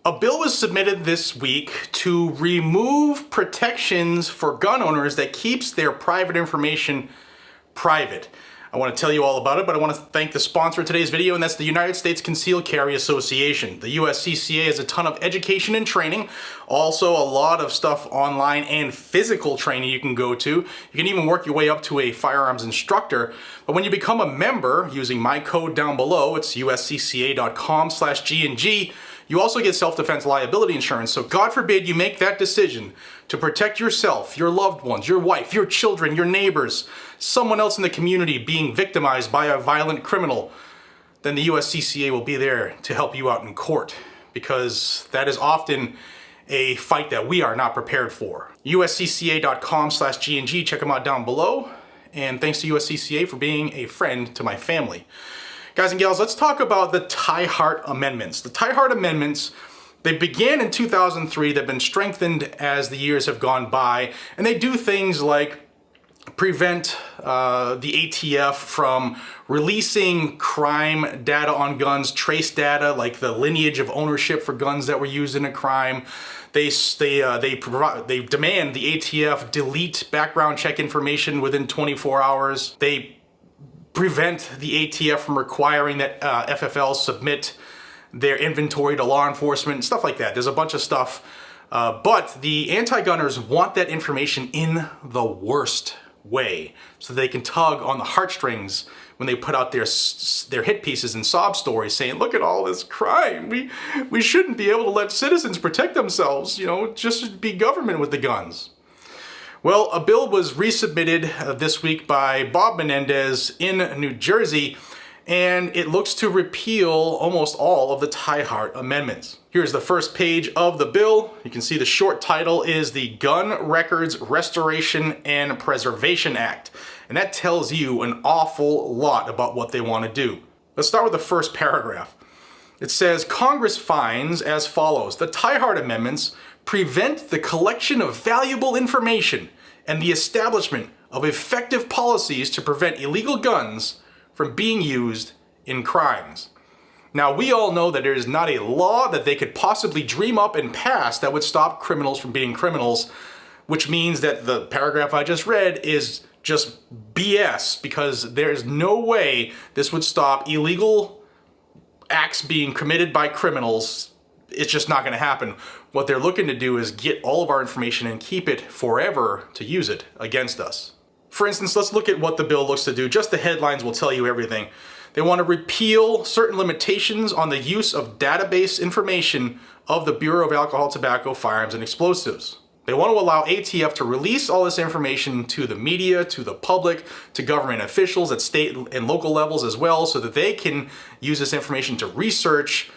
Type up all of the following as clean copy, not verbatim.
A bill was submitted this week to remove protections for gun owners that keeps their private information private. I want to tell you all about it, but I want to thank the sponsor of today's video, and that's the United States Concealed Carry Association. The USCCA has a ton of education and training, also a lot of stuff online and physical training you can go to. You can even work your way up to a firearms instructor. But when you become a member, using my code down below, it's uscca.com/GNG, you also get self-defense liability insurance. So God forbid you make that decision to protect yourself, your loved ones, your wife, your children, your neighbors, someone else in the community being victimized by a violent criminal, then the USCCA will be there to help you out in court, because that is often a fight that we are not prepared for. uscca.com/GNG, check them out down below. And thanks to USCCA for being a friend to my family. Guys and gals, let's talk about the Ty-Hart Amendments. The Ty-Hart Amendments, they began in 2003, they've been strengthened as the years have gone by, and they do things like prevent the ATF from releasing crime data on guns, trace data like the lineage of ownership for guns that were used in a crime. They demand the ATF delete background check information within 24 hours. They prevent the ATF from requiring that FFLs submit their inventory to law enforcement, stuff like that. There's a bunch of stuff, but the anti-gunners want that information in the worst way, so they can tug on the heartstrings when they put out their hit pieces and sob stories saying, look at all this crime, we shouldn't be able to let citizens protect themselves, you know, just be government with the guns. Well, a bill was resubmitted this week by Bob Menendez in New Jersey, and it looks to repeal almost all of the Ty-Hart Amendments. Here's the first page of the bill. You can see the short title is the Gun Records Restoration and Preservation Act, and that tells you an awful lot about what they want to do. Let's start with the first paragraph. It says, Congress finds as follows: the Ty-Hart Amendments prevent the collection of valuable information and the establishment of effective policies to prevent illegal guns from being used in crimes. Now, we all know that there is not a law that they could possibly dream up and pass that would stop criminals from being criminals, which means that the paragraph I just read is just BS, because there's no way this would stop illegal acts being committed by criminals. It's just not going to happen. What they're looking to do is get all of our information and keep it forever to use it against us. For instance, let's look at what the bill looks to do. Just the headlines will tell you everything. They want to repeal certain limitations on the use of database information of the Bureau of Alcohol, Tobacco, Firearms, and Explosives. They want to allow ATF to release all this information to the media, to the public, to government officials at state and local levels as well, so that they can use this information to research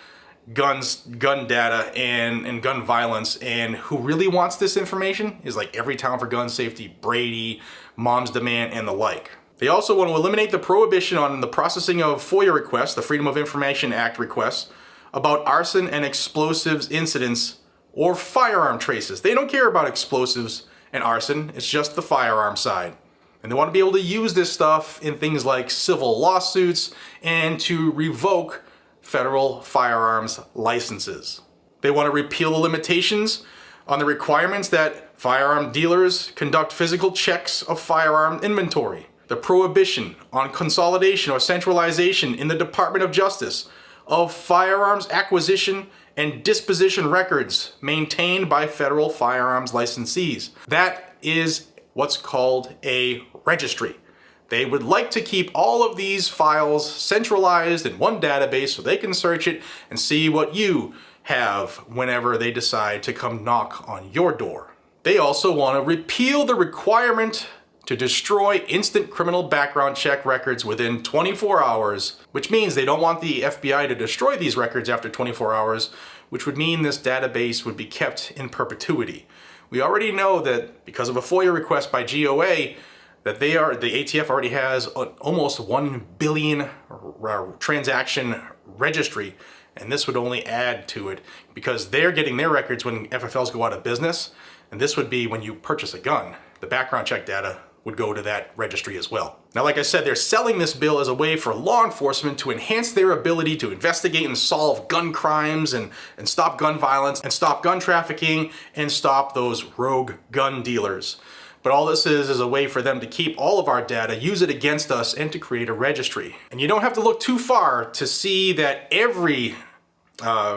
guns, gun data, and gun violence. And who really wants this information is like Everytown for Gun Safety, Brady, Mom's Demand, and the like. They also want to eliminate the prohibition on the processing of FOIA requests, the Freedom of Information Act requests, about arson and explosives incidents or firearm traces. They don't care about explosives and arson, it's just the firearm side. And they want to be able to use this stuff in things like civil lawsuits and to revoke federal firearms licenses. They want to repeal the limitations on the requirements that firearm dealers conduct physical checks of firearm inventory, the prohibition on consolidation or centralization in the Department of Justice of firearms acquisition and disposition records maintained by federal firearms licensees. That is what's called a registry. They would like to keep all of these files centralized in one database so they can search it and see what you have whenever they decide to come knock on your door. They also want to repeal the requirement to destroy instant criminal background check records within 24 hours, which means they don't want the FBI to destroy these records after 24 hours, which would mean this database would be kept in perpetuity. We already know that because of a FOIA request by GOA, that the ATF already has an almost 1 billion transaction registry, and this would only add to it because they're getting their records when FFLs go out of business, and this would be when you purchase a gun. The background check data would go to that registry as well. Now, like I said, they're selling this bill as a way for law enforcement to enhance their ability to investigate and solve gun crimes and stop gun violence and stop gun trafficking and stop those rogue gun dealers. But all this is a way for them to keep all of our data, use it against us, and to create a registry. And you don't have to look too far to see that every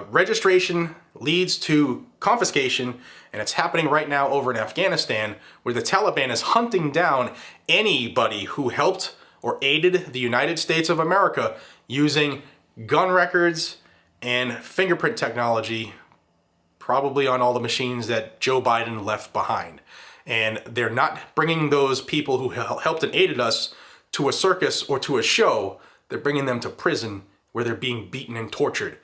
registration leads to confiscation, and it's happening right now over in Afghanistan, where the Taliban is hunting down anybody who helped or aided the United States of America using gun records and fingerprint technology, probably on all the machines that Joe Biden left behind. And they're not bringing those people who helped and aided us to a circus or to a show. They're bringing them to prison where they're being beaten and tortured.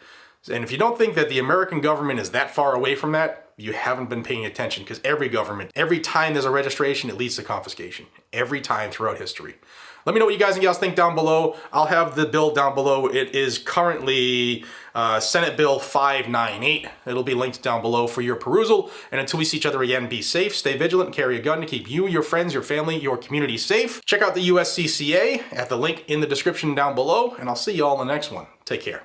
And if you don't think that the American government is that far away from that, you haven't been paying attention, because every government, every time there's a registration, it leads to confiscation. Every time throughout history. Let me know what you guys and gals think down below. I'll have the bill down below. It is currently Senate Bill 598. It'll be linked down below for your perusal. And until we see each other again, be safe, stay vigilant, and carry a gun to keep you, your friends, your family, your community safe. Check out the USCCA at the link in the description down below, and I'll see you all in the next one. Take care.